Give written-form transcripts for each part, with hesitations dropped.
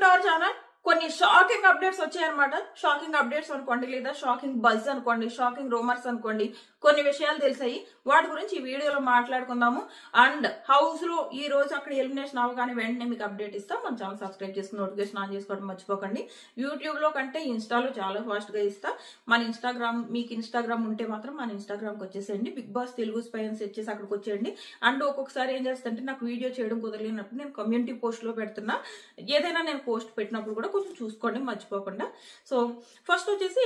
To our channel. కొన్ని shocking updates వచ్చాయన్నమాట. Shocking updates అనుకోండి, లేదా షాకింగ్ బజ్ అనుకోండి, షాకింగ్ రూమర్స్ అనుకోండి, కొన్ని విషయాలు తెలిసాయి. వాటి గురించి ఈ వీడియోలో మాట్లాడుకుందాము. అండ్ హౌస్ లో ఈ రోజు అక్కడ ఎలిమినేషన్ అవగానే వెంటనే మీకు అప్డేట్ ఇస్తాం. మన ఛానల్ సబ్స్క్రైబ్ చేసుకుని నోటిఫికేషన్ ఆన్ చేసుకోవడం మర్చిపోకండి. యూట్యూబ్ లో కంటే ఇన్స్టాలో చాలా ఫాస్ట్ గా ఇస్తా. మన ఇన్స్టాగ్రామ్, మీకు ఇన్స్టాగ్రామ్ ఉంటే మాత్రం మన ఇన్స్టాగ్రామ్ కి వచ్చేసేయండి. బిగ్ బాస్ తెలుగు స్పైన్స్ వచ్చేసి అక్కడికి వచ్చేయండి. అండ్ ఒక్కొక్కసారి ఏం చేస్తుంటే నాకు వీడియో చేయడం కుదరలేనప్పుడు నేను కమ్యూనిటీ పోస్ట్ లో పెడుతున్నా. ఏదైనా నేను పోస్ట్ పెట్టినప్పుడు కూడా కొంచెం చూసుకోండి మర్చిపోకుండా. సో ఫస్ట్ వచ్చేసి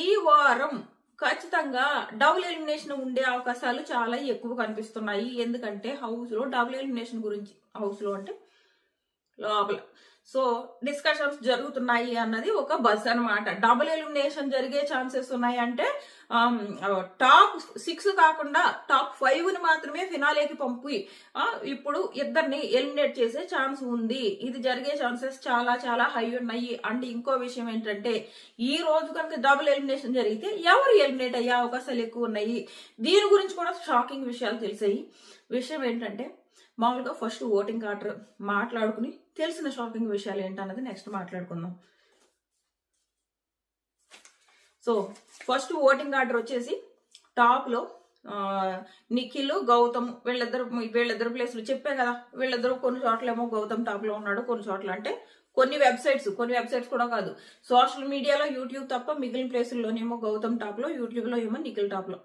ఈ వారం ఖచ్చితంగా డబుల్ ఎలిమినేషన్ ఉండే అవకాశాలు చాలా ఎక్కువ కనిపిస్తున్నాయి. ఎందుకంటే హౌస్ లో డబుల్ ఎలిమినేషన్ గురించి, హౌస్ లో అంటే లోపల సో డిస్కషన్స్ జరుగుతున్నాయి అన్నది ఒక బజ్ అనమాట. డబుల్ ఎలిమినేషన్ జరిగే ఛాన్సెస్ ఉన్నాయి. అంటే టాప్ 6 కాకుండా టాప్ 5 ని మాత్రమే ఫినాలేకి పంపి ఇప్పుడు ఇద్దరిని ఎలిమినేట్ చేసే ఛాన్స్ ఉంది. ఇది జరిగే ఛాన్సెస్ చాలా చాలా హై ఉన్నాయి. అండ్ ఇంకో విషయం ఏంటంటే ఈ రోజు కనుక డబుల్ ఎలిమినేషన్ జరిగితే ఎవరు ఎలిమినేట్ అయ్యే అవకాశాలు ఎక్కువ ఉన్నాయి. దీని గురించి కూడా షాకింగ్ విషయాలు తెలిసాయి. విషయం ఏంటంటే మామూలుగా ఫస్ట్ ఓటింగ్ ఆర్డర్ మాట్లాడుకుని తెలిసిన షాకింగ్ విషయాలు ఏంటన్నది నెక్స్ట్ మాట్లాడుకుందాం. సో ఫస్ట్ ఓటింగ్ ఆర్డర్ వచ్చేసి టాప్ లో నిఖిల్, గౌతమ్ వీళ్ళిద్దరు ప్లేస్లు చెప్పే కదా. వీళ్ళిద్దరు కొన్ని చోట్లేమో గౌతమ్ టాప్ లో ఉన్నాడు, కొన్ని చోట్ల అంటే కొన్ని వెబ్సైట్స్ కూడా కాదు, సోషల్ మీడియాలో యూట్యూబ్ తప్ప మిగిలిన ప్లేసుల్లోనేమో గౌతమ్ టాప్ లో, యూట్యూబ్ లో ఏమో నిఖిల్ టాప్ లో.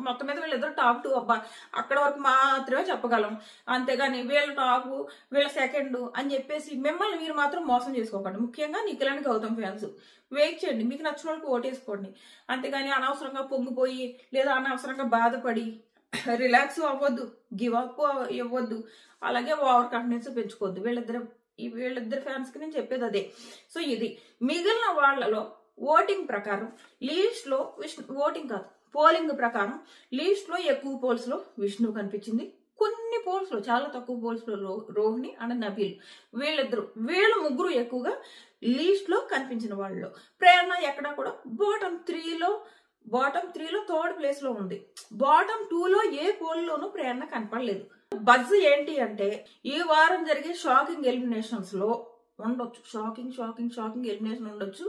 మొత్తం మీద వీళ్ళిద్దరు టాప్ 2 అబ్బా, అక్కడ వరకు మాత్రమే చెప్పగలం. అంతేగాని వీళ్ళ టాప్ వీళ్ళ సెకండ్ అని చెప్పేసి మిమ్మల్ని మీరు మాత్రం మోసం చేసుకోకండి. ముఖ్యంగా నిఖిల్ అని గౌతమ్ ఫ్యాన్స్ వెయిట్ చేయండి, మీకు నచ్చిన వాళ్ళకి ఓటేసుకోండి. అంతేగాని అనవసరంగా పొంగిపోయి లేదా అనవసరంగా బాధపడి రిలాక్స్ అవ్వద్దు, గివ్ అప్ ఇవ్వద్దు, అలాగే ఓవర్ కాన్ఫిడెన్స్ పెంచుకోవద్దు. వీళ్ళిద్దరు ఫ్యాన్స్ కి నేను చెప్పేది అదే. సో ఇది మిగిలిన వాళ్లలో ఓటింగ్ ప్రకారం లీస్ట్ లో ఓటింగ్ కాదు, పోలింగ్ ప్రకారం లీస్ట్ లో ఎక్కువ పోల్స్ లో విష్ణు కనిపించింది. కొన్ని పోల్స్ లో, చాలా తక్కువ పోల్స్ లో రోహిణి అండ్ నబీల్, వీళ్ళ ముగ్గురు ఎక్కువగా లీస్ట్ లో కనిపించిన వాళ్ళు. ప్రేరణ ఎక్కడా కూడా బాటమ్ 3 లో థర్డ్ ప్లేస్ లో ఉంది. బాటమ్ 2 లో ఏ పోల్లోనూ ప్రేరణ కనపడలేదు. బజ్ ఏంటి అంటే ఈ వారం జరిగే షాకింగ్ ఎలిమినేషన్స్ లో ఉండొచ్చు, షాకింగ్ ఎలిమినేషన్ ఉండొచ్చు.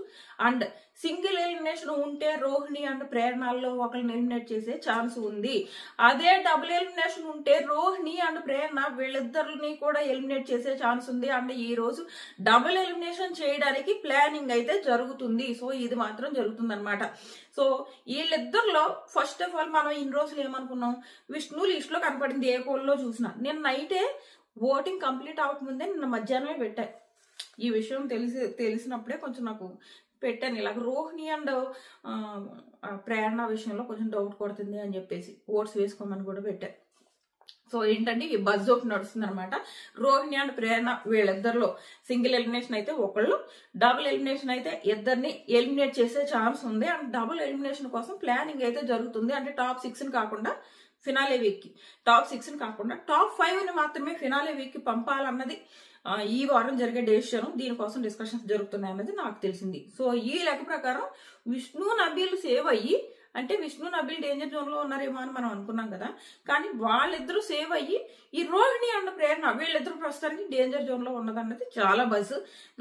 అండ్ సింగిల్ ఎలిమినేషన్ ఉంటే రోహిణి అండ్ ప్రేరణలో ఒకరిని ఎలిమినేట్ చేసే ఛాన్స్ ఉంది. అదే డబుల్ ఎలిమినేషన్ ఉంటే రోహిణి అండ్ ప్రేరణ వీళ్ళిద్దరిని కూడా ఎలిమినేట్ చేసే ఛాన్స్ ఉంది. అండ్ ఈ రోజు డబుల్ ఎలిమినేషన్ చేయడానికి ప్లానింగ్ అయితే జరుగుతుంది. సో ఇది మాత్రం జరుగుతుంది అనమాట. సో వీళ్ళిద్దరిలో ఫస్ట్ ఆఫ్ ఆల్ మనం ఇన్ని రోజులు ఏమనుకున్నాం, విష్ణు లిస్ట్ లో కనపడింది ఏ పోల్లో చూసినా. నేను నైటే ఓటింగ్ కంప్లీట్ అవ్వకముందే నిన్న మధ్యాహ్నమే పెట్టా. ఈ విషయం తెలిసినప్పుడే కొంచెం నాకు పెట్టాను ఇలాగ రోహిణి అండ్ ప్రేరణ విషయంలో కొంచెం డౌట్ కొడుతుంది అని చెప్పేసి ఓట్స్ వేసుకోమని కూడా పెట్టా. సో ఏంటంటే ఈ బజ్ ఒకటి నడుస్తుంది అనమాట. రోహిణి అండ్ ప్రేరణ వీళ్ళిద్దరిలో సింగిల్ ఎలిమినేషన్ అయితే ఒకళ్ళు, డబుల్ ఎలిమినేషన్ అయితే ఇద్దరిని ఎలిమినేట్ చేసే ఛాన్స్ ఉంది. అండ్ డబుల్ ఎలిమినేషన్ కోసం ప్లానింగ్ అయితే జరుగుతుంది. అంటే టాప్ 6 కాకుండా ఫినాలే వీక్ కి, టాప్ 6 కాకుండా టాప్ 5 మాత్రమే ఫినాలే వీక్ కి పంపాలన్నది ఈ వారం జరిగే డెసిషన్. దీనికోసం డిస్కషన్స్ జరుగుతున్నాయి అన్నది నాకు తెలిసింది. సో ఈ లెక్క ప్రకారం విష్ణు నబీల్ సేవ్ అయ్యి, అంటే విష్ణు నబీల్ డేంజర్ జోన్ లో ఉన్నారేమో అని మనం అనుకున్నాం కదా, కానీ వాళ్ళిద్దరూ సేవ్ అయ్యి ఈ రోహిణి అండ్ ప్రేరణ వీళ్ళిద్దరు ప్రస్తుతానికి డేంజర్ జోన్ లో ఉన్నదన్నది చాలా బజ్.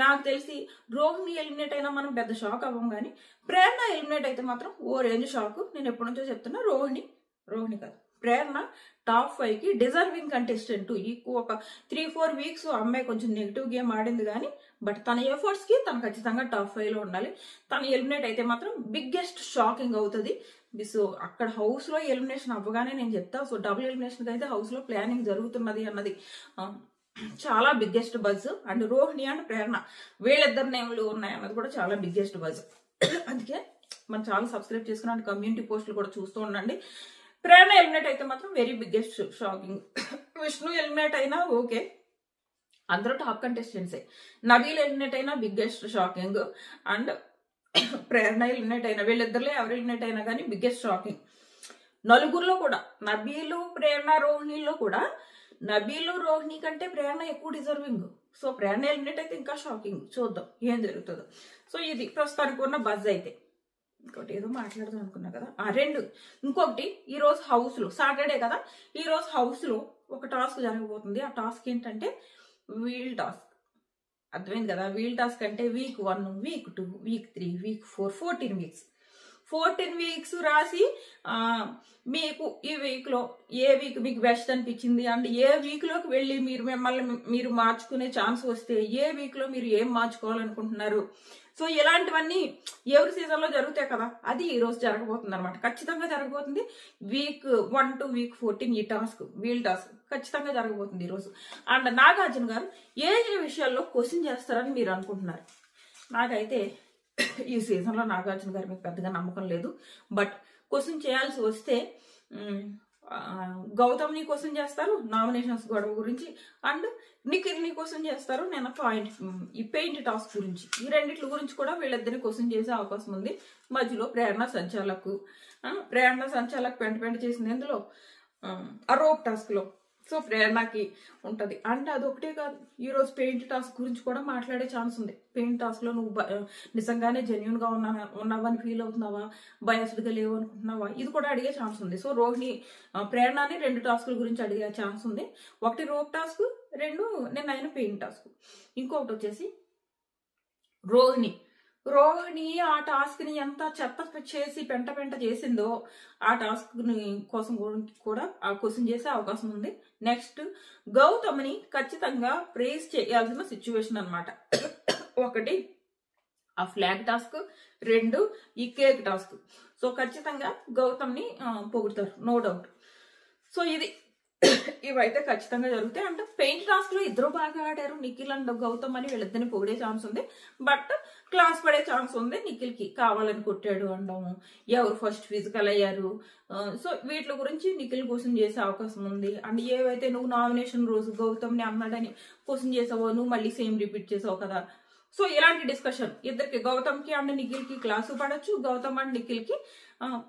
నాకు తెలిసి రోహిణి ఎలిమినేట్ అయినా మనం పెద్ద షాక్ అవ్వం, కానీ ప్రేరణ ఎలిమినేట్ అయితే మాత్రం ఓ రేంజ్ షాక్. నేను ఎప్పటి నుంచో చెప్తున్నా, రోహిణి కాదు ప్రేరణ టాప్ 5 కి డిజర్వింగ్ కంటెస్టెంట్. ఒక 3-4 వీక్స్ అమ్మాయి కొంచెం నెగిటివ్ గేమ్ ఆడింది కానీ, బట్ తన ఎఫర్ట్స్ కి తను ఖచ్చితంగా టాప్ 5 లో ఉండాలి. తను ఎలిమినేట్ అయితే మాత్రం బిగ్గెస్ట్ షాకింగ్ అవుతుంది. సో అక్కడ హౌస్ లో ఎలిమినేషన్ అవ్వగానే నేను చెప్తా. సో డబుల్ ఎలిమినేషన్ అయితే హౌస్ లో ప్లానింగ్ జరుగుతున్నది అన్నది చాలా biggest buzz. And Rohini and Prerana వీళ్ళిద్దరు నేమ్లు ఉన్నాయి అన్నది కూడా చాలా బిగ్గెస్ట్ బజ్. అందుకే మన ఛానల్ సబ్స్క్రైబ్ చేసుకుని కమ్యూనిటీ పోస్టులు కూడా చూస్తూ ఉండండి. ప్రేరణ ఎలిమినేట్ అయితే మాత్రం very biggest shocking. Vishnu eliminate అయినా ఓకే, అందరూ టాప్ కంటెస్టెంట్సే. నబీల్ ఎలిమినేట్ అయినా biggest shocking. And Prerana eliminate అయినా, వీళ్ళిద్దరులో ఎవరు ఎలిమినేట్ అయినా కానీ బిగ్గెస్ట్ షాకింగ్. నలుగురిలో కూడా నబీలు, ప్రేరణ, రోహిణిలో కూడా నబీలు, రోహిణి కంటే ప్రేరణ ఎక్కువ డిజర్వింగ్. సో ప్రేరణ ఎలిమినేట్ అయితే ఇంకా షాకింగ్. చూద్దాం ఏం జరుగుతుందో. సో ఇది ప్రస్తుతానికి ఉన్న బజ్ అయితే. ఇంకోటి ఏదో మాట్లాడదాం అనుకున్నా కదా, ఇంకొకటి ఈ రోజు హౌస్ లో సాటర్డే కదా, ఈ రోజు హౌస్ లో ఒక టాస్క్ జరగబోతుంది. ఆ టాస్క్ ఏంటంటే వీల్ టాస్క్. అర్థమైంది కదా. వీల్ టాస్క్ అంటే week 1, week 2, week 3, week 4, 14 weeks. 14 weeks రాసి మీకు ఈ వీక్ లో ఏ వీక్ మీకు బెస్ట్ అనిపించింది అండ్ ఏ వీక్ లోకి వెళ్ళి మీరు మార్చుకునే ఛాన్స్ వస్తే ఏ వీక్ లో మీరు ఏం మార్చుకోవాలనుకుంటున్నారు. సో ఇలాంటివన్నీ ఎవరి సీజన్ లో జరుగుతాయి కదా, అది ఈ రోజు జరగబోతుంది అనమాట. ఖచ్చితంగా జరగబోతుంది. వీక్ 1 to వీక్ 14 ఈ టాస్క్ వీల్ టాస్క్ ఖచ్చితంగా జరగబోతుంది ఈ రోజు. అండ్ నాగార్జున గారు ఏ విషయాల్లో క్వశ్చన్ చేస్తారని మీరు అనుకుంటున్నారు? నాకైతే ఈ సీజన్ లో నాగార్జున గారి మీకు పెద్దగా నమ్మకం లేదు. బట్ క్వశ్చన్ చేయాల్సి వస్తే గౌతమ్ని క్వశ్చన్ చేస్తారు నామినేషన్స్ గొడవ గురించి, అండ్ నిఖిల్ని క్వశ్చన్ చేస్తారు నేను ఈ పెయింట్ టాస్క్ గురించి. ఈ రెండిట్ల గురించి కూడా వీళ్ళిద్దరిని క్వశ్చన్ చేసే అవకాశం ఉంది. మధ్యలో ప్రేరణ సంచాలకు పెంట చేసింది ఎందులో ఆ రోప్ టాస్క్ లో. సో ప్రేరణకి ఉంటది. అంటే అదొకటే కాదు, ఈ రోజు పెయింట్ టాస్క్ గురించి కూడా మాట్లాడే ఛాన్స్ ఉంది. పెయింట్ టాస్క్ లో నువ్వు నిజంగానే జెన్యున్ గా ఉన్నావని ఫీల్ అవుతున్నావా, బయాస్డ్ గా లేవు అనుకుంటున్నావా, ఇది కూడా అడిగే ఛాన్స్ ఉంది. సో రోహిణి ప్రేరణని 2 టాస్కుల గురించి అడిగే ఛాన్స్ ఉంది. ఒకటి రోప్ టాస్క్, 2 నిన్న అయిన పెయింట్ టాస్క్. ఇంకొకటి వచ్చేసి రోహిణి ఆ టాస్క్ ని ఎంత చెత్త చేసి పెంట చేసిందో ఆ టాస్క్ కోసం కూడా ఆ క్వశ్చన్ చేసే అవకాశం ఉంది. నెక్స్ట్ గౌతమ్ని ఖచ్చితంగా ప్రేజ్ చేయాల్సిన సిచ్యువేషన్ అనమాట. ఒకటి ఆ ఫ్లాగ్ టాస్క్, 2 ఈ కేక్ టాస్క్. సో ఖచ్చితంగా గౌతమ్ని పొగుడతారు, నో డౌట్. సో ఇవైతే ఖచ్చితంగా జరుగుతాయి. అంటే పెయింట్ టాస్క్ లో ఇద్దరు బాగా ఆడారు, నిఖిల్ అండ్ గౌతమ్ అని వీళ్ళిద్దరిని పొగిడే ఛాన్స్ ఉంది. బట్ క్లాస్ పడే ఛాన్స్ ఉంది. నిఖిల్ కి కావాలని కొట్టాడు అనడము, ఎవరు ఫస్ట్ ఫిజికల్ అయ్యారు, సో వీటి గురించి నిఖిల్ క్వశ్చన్ చేసే అవకాశం ఉంది. అండ్ ఏవైతే నువ్వు నామినేషన్ రోజు గౌతమ్ని అన్నాడని క్వశ్చన్ చేసావో నువ్వు మళ్ళీ సేమ్ రిపీట్ చేసావు కదా. సో ఇలాంటి డిస్కషన్ ఇద్దరికి, గౌతమ్కి అండ్ నిఖిల్ కి క్లాసు పడచ్చు, గౌతమ్ అండ్ నిఖిల్ కి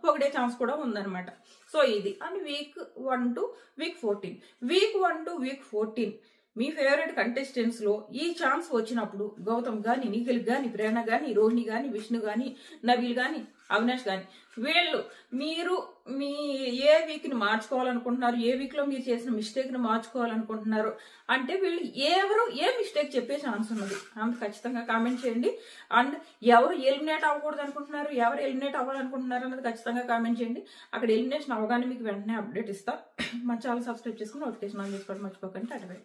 పొగిడే ఛాన్స్ కూడా ఉందన్నమాట. సో ఇది and weak 1 to week 14. Week 1 to week 14 me favourite contestants లో ఈ ఛాన్స్ వచ్చినప్పుడు గౌతమ్ గాని, నిఖిల్ గాని, ప్రేరణ గాని, రోహిణి గాని, విష్ణు గాని, నబీల్ గాని, అవినాష్ గాని మీరు మీ ఏ వీక్ ని మార్చుకోవాలనుకుంటున్నారు, ఏ వీక్ లో మీరు చేసిన మిస్టేక్ ని మార్చుకోవాలనుకుంటున్నారు అంటే వీళ్ళు ఎవరు ఏ మిస్టేక్ చెప్పే ఛాన్స్ ఉన్నది. అందుకు ఖచ్చితంగా కామెంట్ చేయండి. అండ్ ఎవరు ఎలిమినేట్ అవ్వకూడదు అనుకుంటున్నారు, ఎవరు ఎలిమినేట్ అవ్వాలనుకుంటున్నారు అన్నది ఖచ్చితంగా కామెంట్ చేయండి. అక్కడ ఎలిమినేషన్ అవగానే మీకు వెంటనే అప్డేట్ ఇస్తా. మా ఛానల్ సబ్స్క్రైబ్ చేసుకుని నోటిఫికేషన్ ఆన్ చేసుకోవడం మర్చిపోకండి.